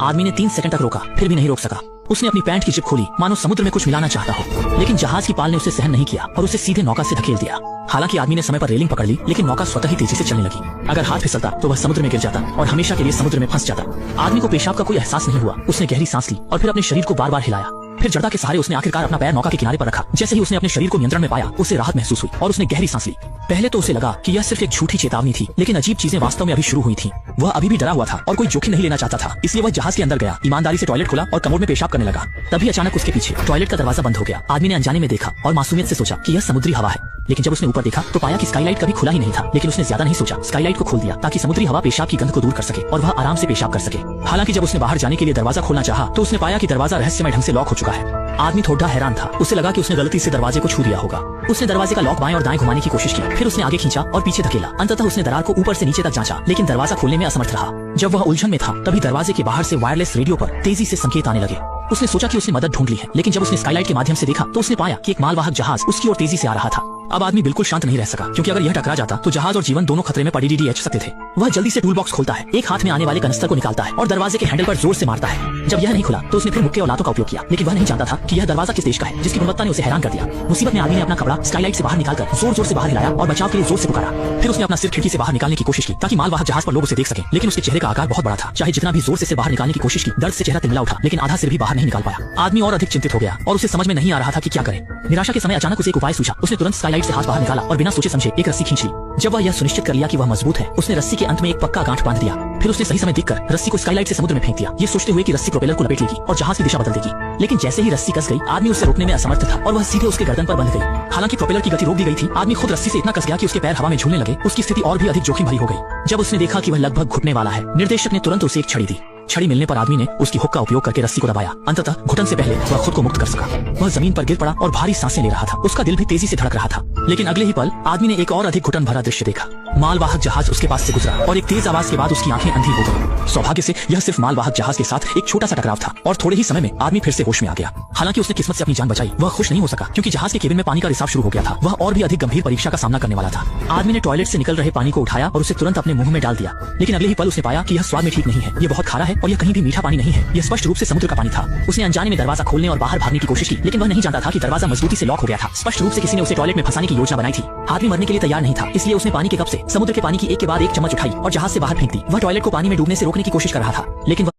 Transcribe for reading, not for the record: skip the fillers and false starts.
आदमी ने 3 सेकंड तक रोका, फिर भी नहीं रोक सका। उसने अपनी पैंट की जिप खोली, मानो समुद्र में कुछ मिलाना चाहता हो, लेकिन जहाज की पाल ने उसे सहन नहीं किया और उसे सीधे नौका से धकेल दिया। हालांकि आदमी ने समय पर रेलिंग पकड़ ली, लेकिन नौका स्वतः ही तेजी से चलने लगी। अगर हाथ फिसलता तो वह समुद्र में गिर जाता और हमेशा के लिए समुद्र में फंस जाता। आदमी को पेशाब का कोई एहसास नहीं हुआ। उसने गहरी सांस ली और फिर अपने शरीर को बार बार हिलाया। फिर जड़ता के सहारे उसने आखिरकार अपना पैर नौका के किनारे पर रखा। जैसे ही उसने अपने शरीर को नियंत्रण में पाया, उसे राहत महसूस हुई और उसने गहरी सांस ली। पहले तो उसे लगा कि यह सिर्फ एक झूठी चेतावनी थी, लेकिन अजीब चीजें वास्तव में अभी शुरू हुई थीं। वह अभी भी डरा हुआ था और कोई जोखिम नहीं लेना चाहता था, इसलिए वह जहाज के अंदर गया, ईमानदारी से टॉयलेट खोला और कमोड में पेशाब करने लगा। तभी अचानक उसके पीछे टॉयलेट का दरवाजा बंद हो गया। आदमी ने अनजाने में देखा और मासूमियत से सोचा कि यह समुद्री हवा है, लेकिन जब उसने ऊपर देखा तो पाया कि स्काईलाइट कभी खुला ही नहीं था। लेकिन उसने ज्यादा नहीं सोचा, स्काईलाइट को खोल दिया ताकि समुद्री हवा पेशाब की गंध को दूर कर सके और वह आराम से पेशाब कर सके। हालांकि जब उसने बाहर जाने के लिए दरवाजा खोलना चाहा तो उसने पाया कि दरवाजा रहस्यमय ढंग से लॉक हो चुका है। आदमी थोड़ा हैरान था। उसे लगा कि उसने गलती से दरवाजे को छू दिया होगा। उसने दरवाजे का लॉक बाएं और दाएं घुमाने की कोशिश की, फिर उसने आगे खींचा और पीछे धकेला। अंततः उसने दरार को ऊपर से नीचे तक जांचा, लेकिन दरवाजा खोलने में असमर्थ रहा। जब वह उलझन में था, तभी दरवाजे के बाहर से वायरलेस रेडियो पर तेजी से संकेत आने लगे। उसने सोचा कि उसने मदद ढूंढ ली है, लेकिन जब उसने स्काईलाइट के माध्यम से देखा तो उसने पाया कि एक मालवाहक जहाज उसकी ओर तेजी से आ रहा था। अब आदमी बिल्कुल शांत नहीं रह सका, क्योंकि अगर यह टकरा जाता तो जहाज और जीवन दोनों खतरे में पड़ीडीडीएच सकते थे। वह जल्दी से टूल बॉक्स खोलता है, एक हाथ में आने वाले कनस्तर को निकालता है और दरवाजे के हैंडल पर जोर से मारता है। जब यह नहीं खुला तो उसने फिर मुक्के और लातों का उपयोग किया, लेकिन वह नहीं जानता था कि यह दरवाजा किस देश का है, जिसकी गुणवत्ता ने उसे हैरान कर दिया। मुसीबत में आदमी ने अपना कपड़ा स्काईलाइट से बाहर निकालकर जोर जोर से बाहर हिलाया और बचाव के लिए जोर से पुकारा। फिर उसने अपना सिर खिड़की से बाहर निकालने की कोशिश की ताकि मालवाहक जहाज पर लोग उसे देख सकें, लेकिन उसके चेहरे का आकार बहुत बड़ा था। चाहे जितना भी जोर से बाहर निकालने की कोशिश की, दर्द से चेहरा तिलमिला उठा, लेकिन आधा सिर भी बाहर नहीं निकाल पाया। आदमी और अधिक चिंतित हो गया और उसे समझ में नहीं आ रहा था कि क्या करे। निराशा के समय अचानक उसे एक उपाय सूझा। उसने तुरंत स्काईलाइट से हाथ बाहर निकाला और बिना सोचे समझे एक रस्सी खींच ली। जब वह यह सुनिश्चित कर लिया कि वह मजबूत है, उसने रस्सी के अंत में एक पक्का गांठ बांध दिया। फिर उसने सही समय देखकर रस्सी को स्काईलाइट से समुद्र में फेंक दिया, ये सोचते हुए कि रस्सी प्रोपेलर को लपेट लेगी और जहाज की दिशा बदल देगी। लेकिन जैसे ही रस्सी कस गई, आदमी उसे रोकने में असमर्थ था और वह सीधे उसके गर्दन पर बंध गई। हालांकि प्रोपेलर की गति रोक दी गई थी, आदमी खुद रस्सी से इतना कस गया कि उसके पैर हवा में झूलने लगे। उसकी स्थिति और भी अधिक जोखिम भरी हो गई। जब उसने देखा कि वह लगभग घुटने वाला है, निर्देशक ने तुरंत उसे एक छड़ी दी। छड़ी मिलने पर आदमी ने उसकी हुक का उपयोग करके रस्सी को दबाया। अंततः घुटन से पहले वह खुद को मुक्त कर सका। वह जमीन पर गिर पड़ा और भारी सांसें ले रहा था। उसका दिल भी तेजी से धड़क रहा था। लेकिन अगले ही पल आदमी ने एक और अधिक घुटन भरा दृश्य देखा। मालवाहक जहाज उसके पास से गुजरा और एक तेज आवाज के बाद उसकी आंखें अंधी हो गईं। सौभाग्य से यह सिर्फ मालवाहक जहाज के साथ एक छोटा सा टकराव था और थोड़े ही समय में आदमी फिर से होश में आ गया। हालांकि उसने किस्मत से अपनी जान बचाई, वह खुश नहीं हो सका, क्योंकि जहाज के केबिन में पानी का रिसाव शुरू हो गया था। वह और भी अधिक गंभीर परीक्षा का सामना करने वाला था। आदमी ने टॉयलेट से निकल रहे पानी को उठाया और उसे तुरंत अपने मुंह में डाल दिया। लेकिन अगले ही पल उसने पाया कि यह स्वाद में ठीक नहीं है। यह बहुत खारा है और यह कहीं भी मीठा पानी नहीं है। यह स्पष्ट रूप से समुद्र का पानी था। उसने अनजाने में दरवाजा खोलने और बाहर भागने की कोशिश की, लेकिन वह नहीं जानता था कि दरवाजा मजबूती से लॉक हो गया था। स्पष्ट रूप से किसी ने उसे टॉयलेट में फंसाने की योजना बनाई थी। आदमी मरने के लिए तैयार नहीं था, इसलिए उसने पानी के कप से समुद्र के पानी की एक के बाद एक चम्मच उठाई और जहाज से बाहर फेंक दी। वह टॉयलेट को पानी में डूबने से रोकने की कोशिश कर रहा था, लेकिन